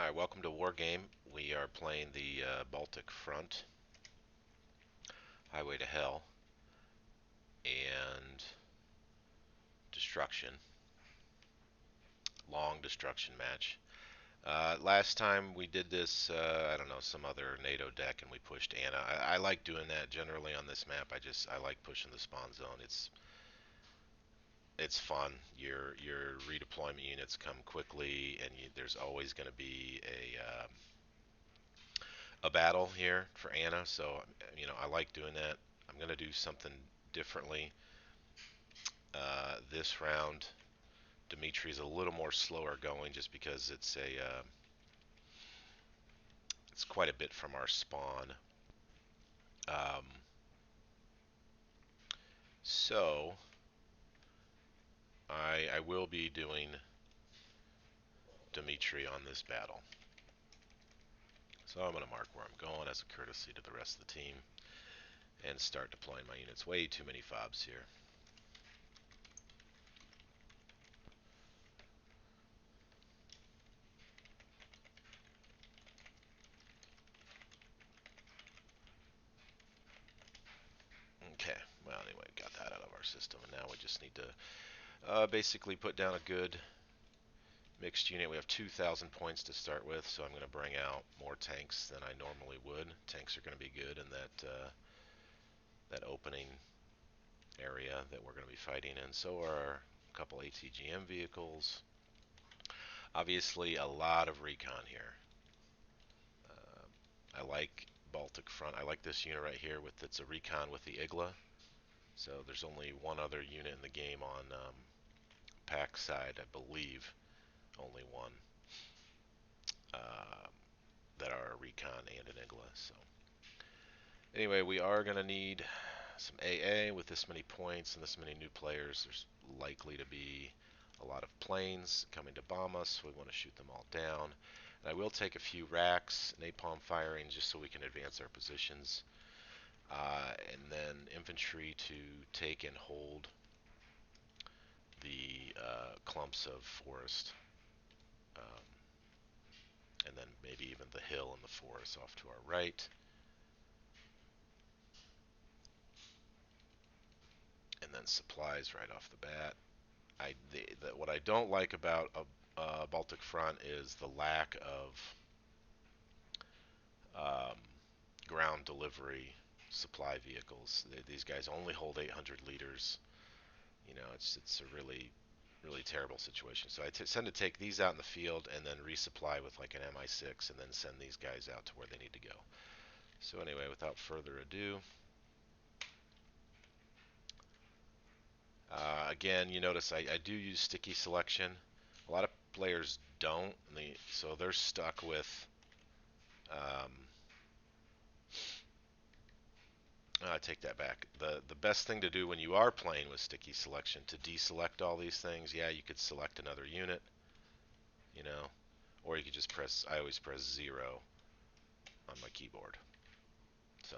Alright, welcome to Wargame. We are playing the Baltic Front, Highway to Hell, and Destruction. Long Destruction match. Last time we did this, I don't know, some other NATO deck, and we pushed Anna. I like doing that generally on this map. I like pushing the spawn zone. It's fun. Your redeployment units come quickly, and there's always going to be a battle here for Anna, so I like doing that. I'm gonna do something differently this round. Dimitri's a little more slower going just because it's quite a bit from our spawn. Um, so I will be doing Dimitri on this battle. So I'm gonna mark where I'm going as a courtesy to the rest of the team and start deploying my units. Way too many fobs here. Okay, well anyway, got that out of our system, and now we just need to basically put down a good mixed unit. We have 2,000 points to start with, so I'm going to bring out more tanks than I normally would. Tanks are going to be good in that opening area that we're going to be fighting in. So are a couple ATGM vehicles. Obviously, a lot of recon here. I like Baltic Front. I like this unit right here with it's a recon with the Igla. So there's only one other unit in the game on pack side, I believe. Only one uh, that are a recon and an Igla. So anyway, we are going to need some AA with this many points and this many new players. There's likely to be a lot of planes coming to bomb us, so we want to shoot them all down. And I will take a few racks, napalm firing, just so we can advance our positions. And then infantry to take and hold the clumps of forest. Um, and then maybe even the hill and the forest off to our right. And then supplies right off the bat. What I don't like about a Baltic Front is the lack of um, ground delivery supply vehicles. These guys only hold 800 liters. It's a really terrible situation. So I tend to take these out in the field and then resupply with like an MI6 and then send these guys out to where they need to go. So anyway, without further ado, again, you notice I do use sticky selection. A lot of players don't, so they're stuck with um, I take that back. The best thing to do when you are playing with sticky selection to deselect all these things, yeah, you could select another unit, you know, or you could just press, I always press 0 on my keyboard. So,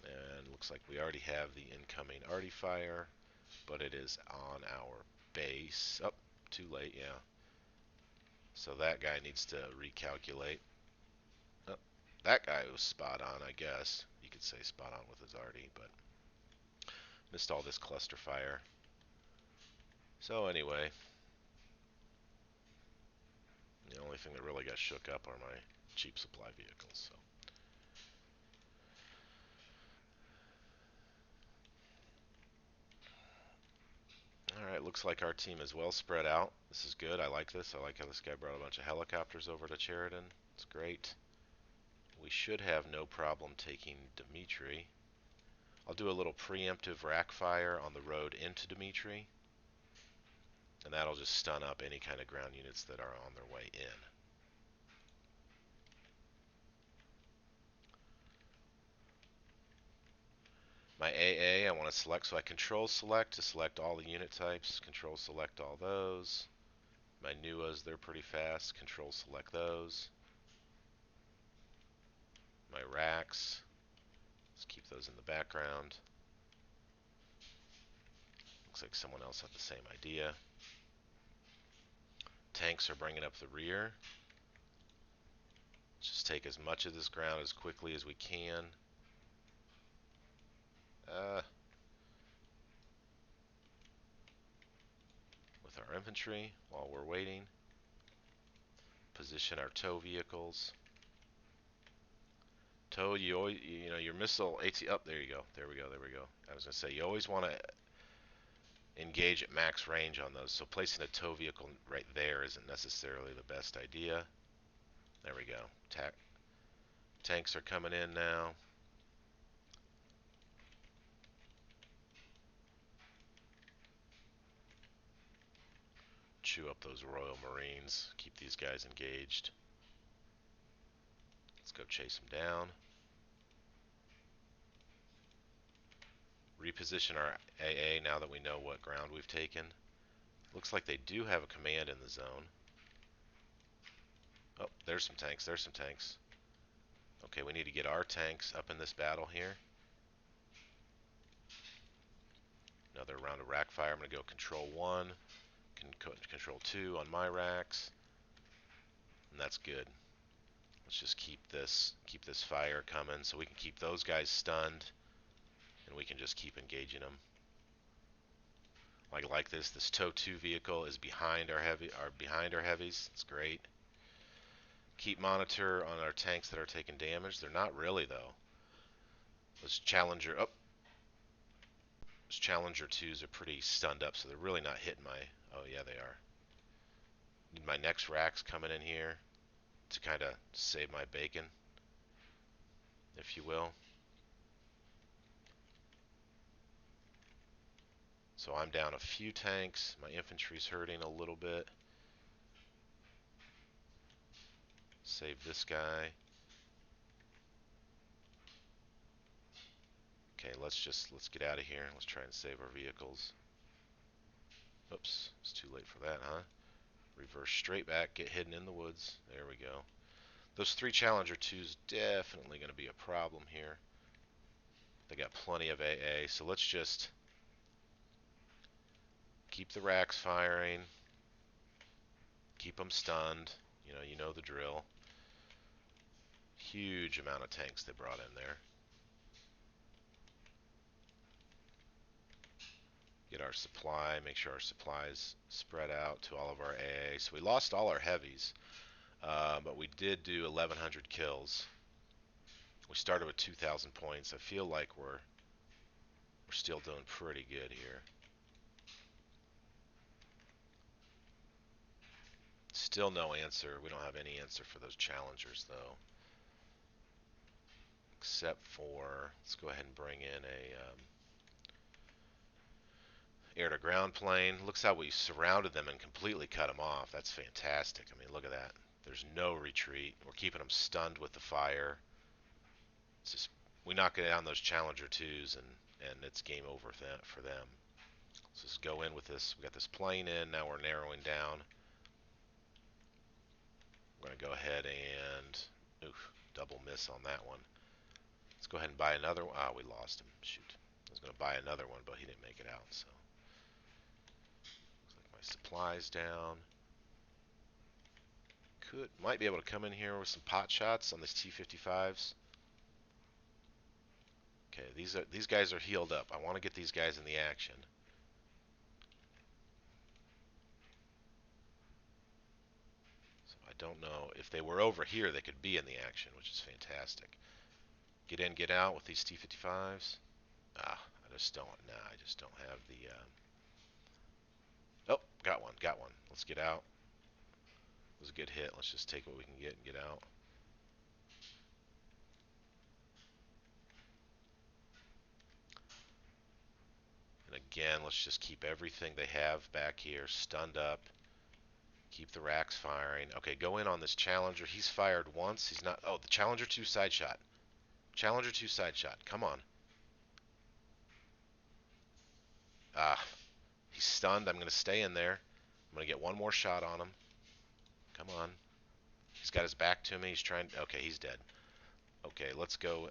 and looks like we already have the incoming arty fire, but it is on our base. Oh, too late, yeah. So that guy needs to recalculate. Oh, that guy was spot on, I guess. You could say spot on with his arty, but missed all this cluster fire. So anyway, the only thing that really got shook up are my cheap supply vehicles. So. Alright, looks like our team is well spread out. This is good. I like this. I like how this guy brought a bunch of helicopters over to Sheridan. It's great. We should have no problem taking Dimitri. I'll do a little preemptive rack fire on the road into Dimitri, and that'll just stun up any kind of ground units that are on their way in. My AA, I want to select, so I control select to select all the unit types, control select all those. My NUAs, they're pretty fast, control select those. My racks, let's keep those in the background. Looks like someone else had the same idea. Tanks are bringing up the rear. Just take as much of this ground as quickly as we can. With our infantry while we're waiting. Position our tow vehicles. Tow, you always, you know, your missile AT. Up, there you go. There we go. There we go. I was gonna say you always want to engage at max range on those. So placing a tow vehicle right there isn't necessarily the best idea. There we go. Tanks are coming in now. Chew up those Royal Marines. Keep these guys engaged. Let's go chase them down. Reposition our AA now that we know what ground we've taken. Looks like they do have a command in the zone. Oh, there's some tanks. There's some tanks. Okay, we need to get our tanks up in this battle here. Another round of rack fire. I'm going to go control 1, control 2 on my racks. And that's good. Let's just keep this fire coming so we can keep those guys stunned and we can just keep engaging them. Like this tow 2 vehicle is behind our heavies. It's great. Keep monitor on our tanks that are taking damage. They're not really though. Those Challenger 2s are pretty stunned up, so they're really not hitting my. Oh yeah, they are. Need my next racks coming in here to kind of save my bacon, if you will. So I'm down a few tanks. My infantry's hurting a little bit. Save this guy. Okay, let's get out of here. Let's try and save our vehicles. Oops, it's too late for that, huh? Reverse straight back, get hidden in the woods. There we go. Those 3 Challenger 2s definitely going to be a problem here. They got plenty of AA, so let's just keep the racks firing. Keep them stunned. You know the drill. Huge amount of tanks they brought in there. Get our supply, make sure our supplies spread out to all of our AA. So we lost all our heavies, but we did do 1,100 kills. We started with 2,000 points. I feel like we're still doing pretty good here. Still no answer. We don't have any answer for those challengers though. Except for, let's go ahead and bring in a air-to-ground plane. Looks how we surrounded them and completely cut them off. That's fantastic. I mean, look at that. There's no retreat. We're keeping them stunned with the fire. It's just, we knock it down those Challenger 2s and it's game over for them. Let's just go in with this. We got this plane in. Now we're narrowing down. We're going to go ahead and double miss on that one. Let's go ahead and buy another one. Ah, we lost him. Shoot. I was going to buy another one, but he didn't make it out. So looks like my supplies down. Might be able to come in here with some pot shots on these T-55s. Okay, these guys are healed up. I want to get these guys in the action. So I don't know if they were over here, they could be in the action, which is fantastic. Get in, get out with these T-55s. I just don't. Nah, I just don't have the. Oh, got one, got one. Let's get out. It was a good hit. Let's just take what we can get and get out. And again, let's just keep everything they have back here stunned up. Keep the racks firing. Okay, go in on this Challenger. He's fired once. He's not. Oh, the Challenger 2 side shot. Challenger 2 side shot. Come on. He's stunned. I'm going to stay in there. I'm going to get one more shot on him. Come on. He's got his back to me. He's trying. Okay, he's dead. Okay, let's go.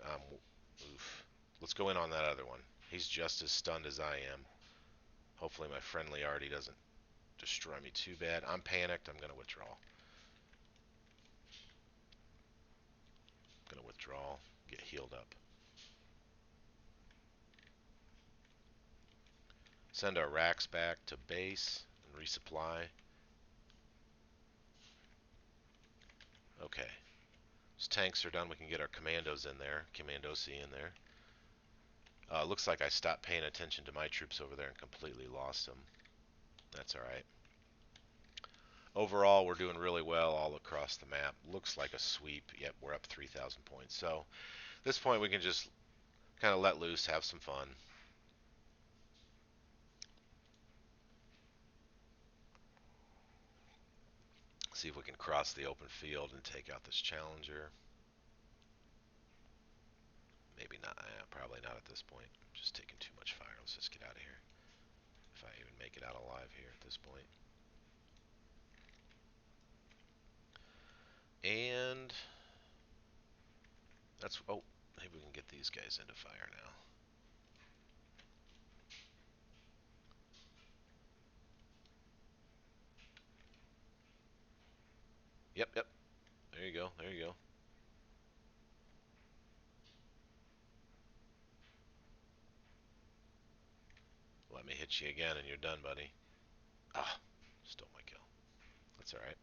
Let's go in on that other one. He's just as stunned as I am. Hopefully my friendly arty doesn't destroy me too bad. I'm panicked. I'm going to withdraw. withdraw, get healed up. Send our racks back to base and resupply. Okay. Those tanks are done. We can get our commandos in there. Commandosi in there. Looks like I stopped paying attention to my troops over there and completely lost them. That's alright. Overall, we're doing really well all across the map. Looks like a sweep. Yep, we're up 3,000 points. So, at this point, we can just kind of let loose, have some fun. See if we can cross the open field and take out this challenger. Maybe not. Probably not at this point. Just taking too much fire. Let's just get out of here. If I even make it out alive here at this point. And that's, oh, maybe we can get these guys into fire now. Yep, yep. There you go. There you go. Let me hit you again and you're done, buddy. Ah, stole my kill. That's alright.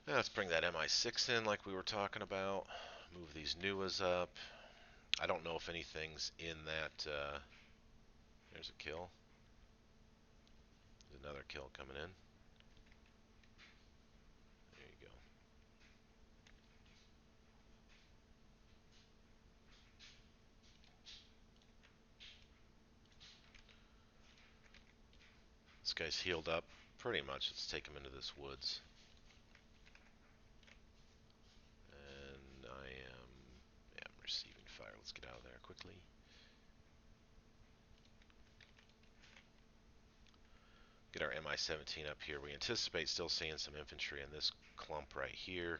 Now let's bring that MI6 in like we were talking about. Move these NUAs up. I don't know if anything's in that. There's a kill. There's another kill coming in. There you go. This guy's healed up pretty much. Let's take him into this woods. And I'm receiving fire. Let's get out of there quickly. Get our MI-17 up here. We anticipate still seeing some infantry in this clump right here.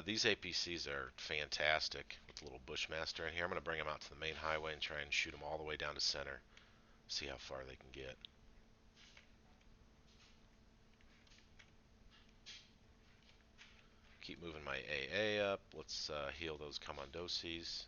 These APCs are fantastic with the little Bushmaster in here. I'm going to bring them out to the main highway and try and shoot them all the way down to center. See how far they can get. Keep moving my AA up. Let's heal those Commandosis.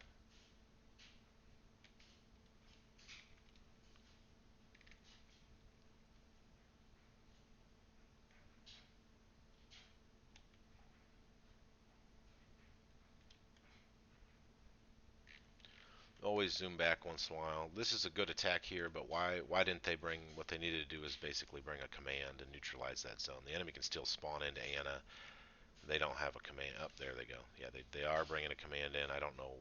Always zoom back once in a while. This is a good attack here, but why didn't they bring, what they needed to do is basically bring a command and neutralize that zone. The enemy can still spawn into Anna. They don't have a command. Up there they go. Yeah, they are bringing a command in. I don't know.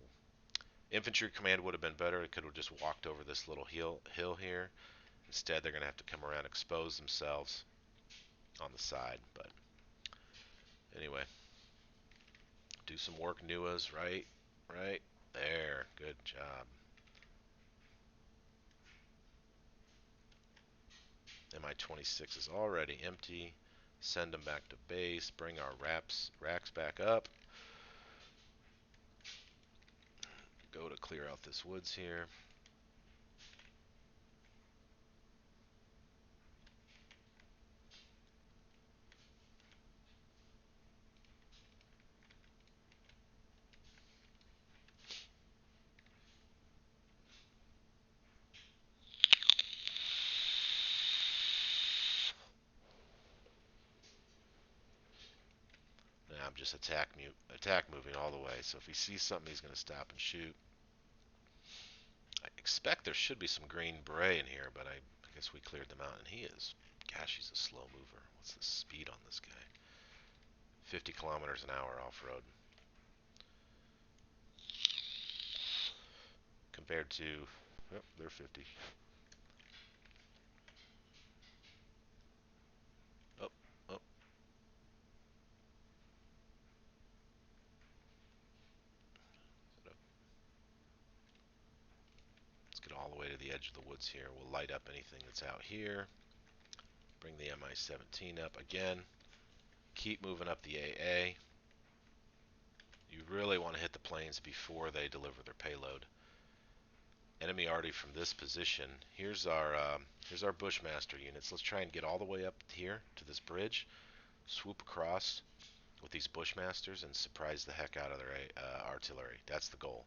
Infantry command would have been better. It could have just walked over this little hill here. Instead, they're going to have to come around, expose themselves on the side. But anyway, do some work, NUAs, right? Right there. Good job. MI-26 is already empty. Send them back to base. Bring our racks back up. Go to clear out this woods here. Now I'm just attack moving all the way. So if he sees something, he's going to stop and shoot. I expect there should be some green beret in here, but I guess we cleared them out, and he is. Gosh, he's a slow mover. What's the speed on this guy? 50 kilometers an hour off-road. Compared to, yep, they're 50. Oh, oh. Let's get all the way to the edge of the woods here. We'll light up anything that's out here. Bring the MI-17 up again. Keep moving up the AA. You really want to hit the planes before they deliver their payload. Enemy already from this position. Here's our Bushmaster units. Let's try and get all the way up here to this bridge, swoop across with these Bushmasters, and surprise the heck out of their artillery. That's the goal.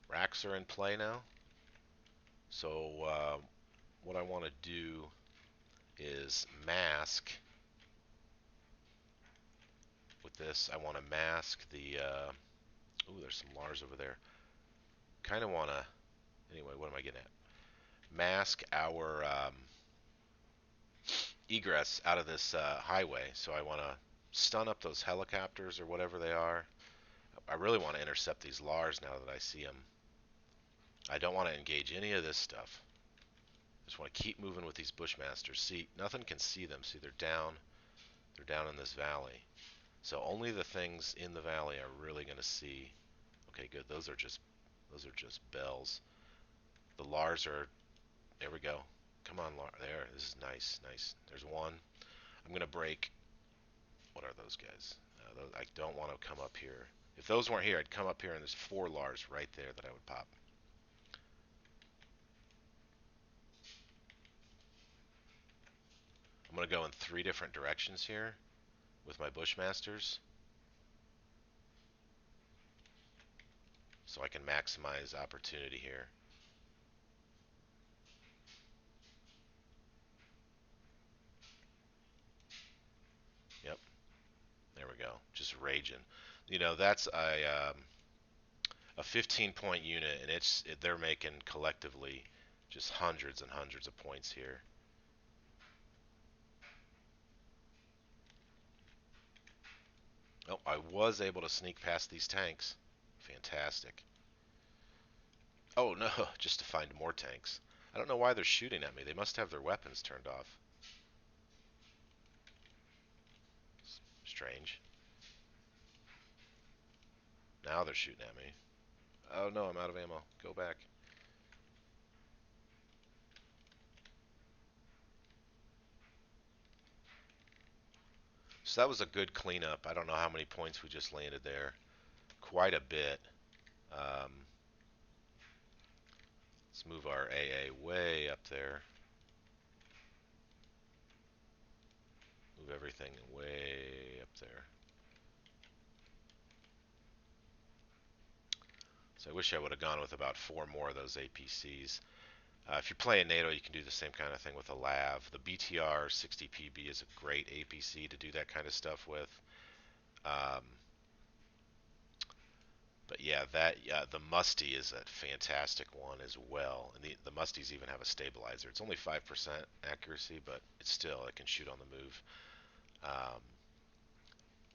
Racks are in play now. So what I want to do is mask with this. I want to mask the. Ooh, there's some Lars over there. Kind of want to. Anyway, what am I getting at? Mask our egress out of this highway. So I want to stun up those helicopters or whatever they are. I really want to intercept these Lars now that I see them. I don't want to engage any of this stuff. Just want to keep moving with these Bushmasters. See, nothing can see them. See, they're down. They're down in this valley. So only the things in the valley are really going to see. Okay, good. Those are just bells. The Lars are. There we go. Come on, Lars. There. This is nice. Nice. There's one. I'm going to break. What are those guys? I don't want to come up here. If those weren't here, I'd come up here and there's 4 Lars right there that I would pop. I'm going to go in 3 different directions here with my Bushmasters so I can maximize opportunity here. Yep, there we go. Just raging. You know, that's a 15-point unit, and they're making collectively just hundreds and hundreds of points here. Oh, I was able to sneak past these tanks. Fantastic. Oh no, just to find more tanks. I don't know why they're shooting at me. They must have their weapons turned off. Strange. Now they're shooting at me. Oh no, I'm out of ammo. Go back. So that was a good cleanup. I don't know how many points we just landed there. Quite a bit. Um, let's move our AA way up there. Move everything way up there. So I wish I would have gone with about 4 more of those APCs. If you're playing NATO, you can do the same kind of thing with a LAV. The BTR 60PB is a great APC to do that kind of stuff with. Um, but yeah, the Musty is a fantastic one as well. And the Musties even have a stabilizer. It's only 5% accuracy, but it's still, it can shoot on the move.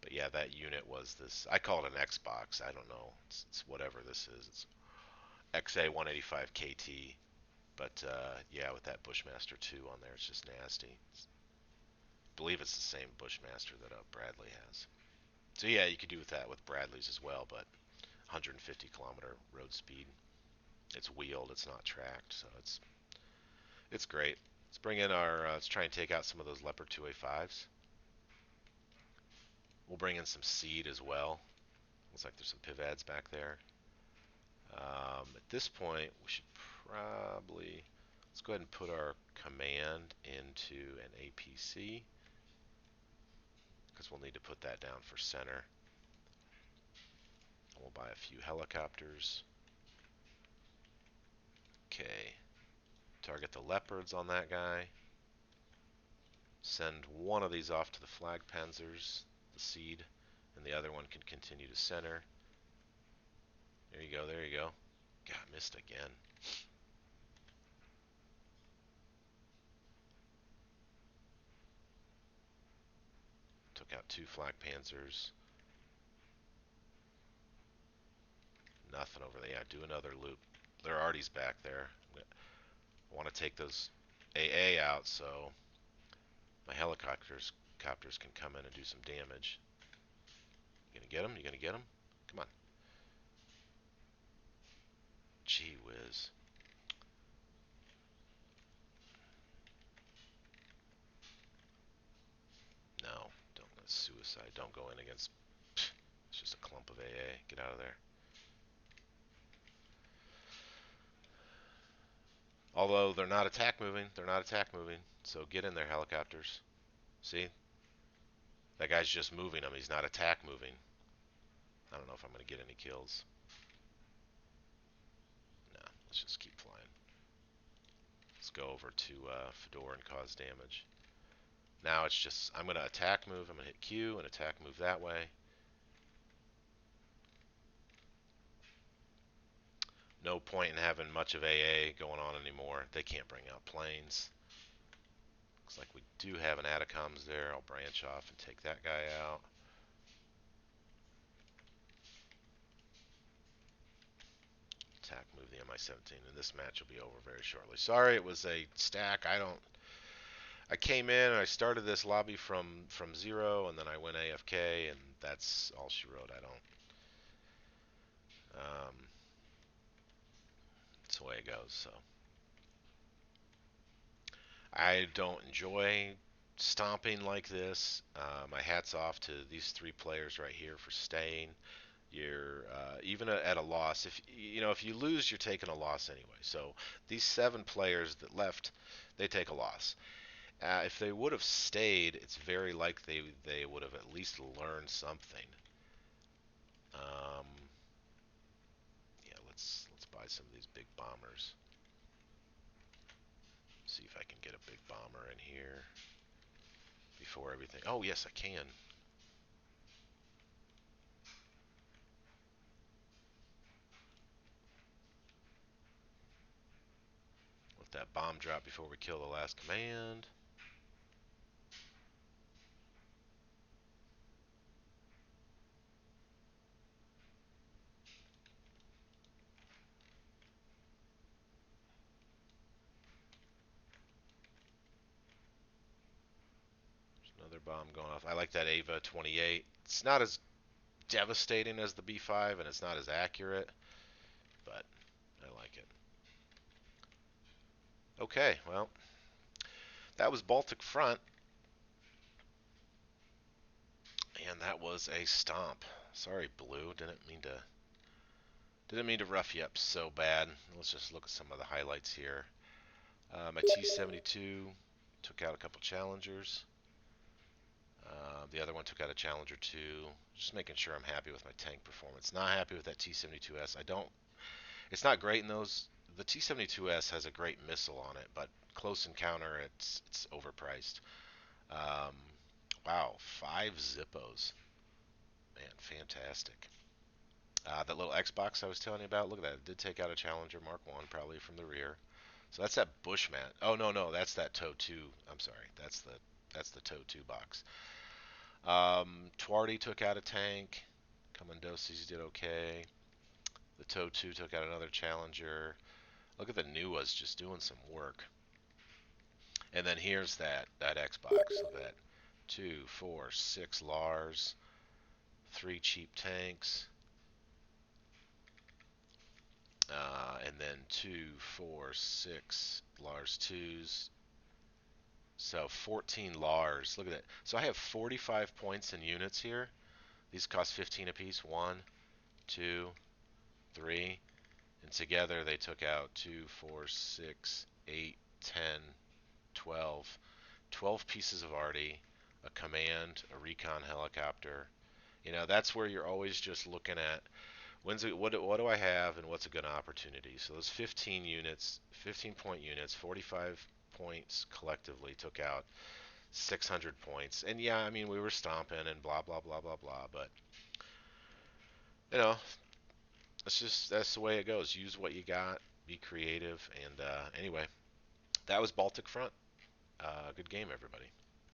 But yeah, that unit was this. I call it an Xbox. I don't know. It's whatever this is. It's XA 185 KT. But yeah, with that Bushmaster 2 on there, it's just nasty. I believe it's the same Bushmaster that Bradley has. So yeah, you could do with that with Bradley's as well, but 150-kilometer road speed. It's wheeled, it's not tracked, so it's great. Let's bring in our. Let's try and take out some of those Leopard 2A5s. We'll bring in some seed as well. Looks like there's some pivads back there. At this point, we should probably let's go ahead and put our command into an APC because we'll need to put that down for center. We'll buy a few helicopters. Okay, target the leopards on that guy. Send one of these off to the flag panzers, the seed, and the other one can continue to center. There you go, there you go. God, missed again. Took out 2 flag panzers. Nothing over there. Yeah, do another loop. Their arty's back there. I want to take those AA out so my helicopters can come in and do some damage. You gonna get them? You gonna get them? Come on. Gee whiz. No. suicide. Don't go in against... It's just a clump of AA. Get out of there. Although they're not attack moving. They're not attack moving. So get in there, helicopters. See? That guy's just moving them. He's not attack moving. I don't know if I'm going to get any kills. Nah, let's just keep flying. Let's go over to Fedor and cause damage. Now it's just, I'm going to attack move. I'm going to hit Q and attack move that way. No point in having much of AA going on anymore. They can't bring out planes. Looks like we do have an Atacoms there. I'll branch off and take that guy out. Attack move the Mi-17, and this match will be over very shortly. Sorry, it was a stack. I came in and I started this lobby from 0, and then I went AFK, and that's all she wrote. It's the way it goes. So I don't enjoy stomping like this. My hat's off to these 3 players right here for staying. You're even at a loss. If you lose, you're taking a loss anyway. So these 7 players that left, they take a loss. If they would have stayed, it's very likely they would have at least learned something. Um, yeah, let's buy some of these big bombers. See if I can get a big bomber in here before everything. Oh yes, I can. Let that bomb drop before we kill the last command. Another bomb going off. I like that Ava 28. It's not as devastating as the B5, and it's not as accurate, but I like it. Okay, well, that was Baltic Front, and that was a stomp. Sorry, Blue. Didn't mean to rough you up so bad. Let's just look at some of the highlights here. My T-72 took out a couple challengers. The other one took out a Challenger 2. Just making sure I'm happy with my tank performance. Not happy with that T-72S. It's not great in those. The T-72S has a great missile on it, but close encounter, it's overpriced. Um, wow, 5 Zippos. Man, fantastic. That little Xbox I was telling you about, look at that. It did take out a Challenger Mark 1, probably from the rear. So that's that Bushman. Oh, no, that's that TOW 2. I'm sorry. That's the TOW 2 box. Twardy took out a tank. Commandosi's did okay. The TOW 2 took out another Challenger. Look at the Nuwas just doing some work. And then here's that Xbox. Look at that. 2, 4, 6 Lars. 3 cheap tanks. And then 2, 4, 6 Lars 2s. So 14 Lars. Look at that. So I have 45 points in units here. These cost 15 apiece. 1, 2, 3. And together they took out 2, 4, 6, 8, 10, 12. 12 pieces of arty, a command, a recon helicopter. That's where you're always just looking at what do I have and what's a good opportunity. So those 15 units, 15 point units, 45 points collectively took out 600 points. And yeah, I mean, we were stomping and blah blah blah blah blah, but you know, that's the way it goes. Use what you got, be creative, and anyway, that was Baltic Front. Good game, everybody.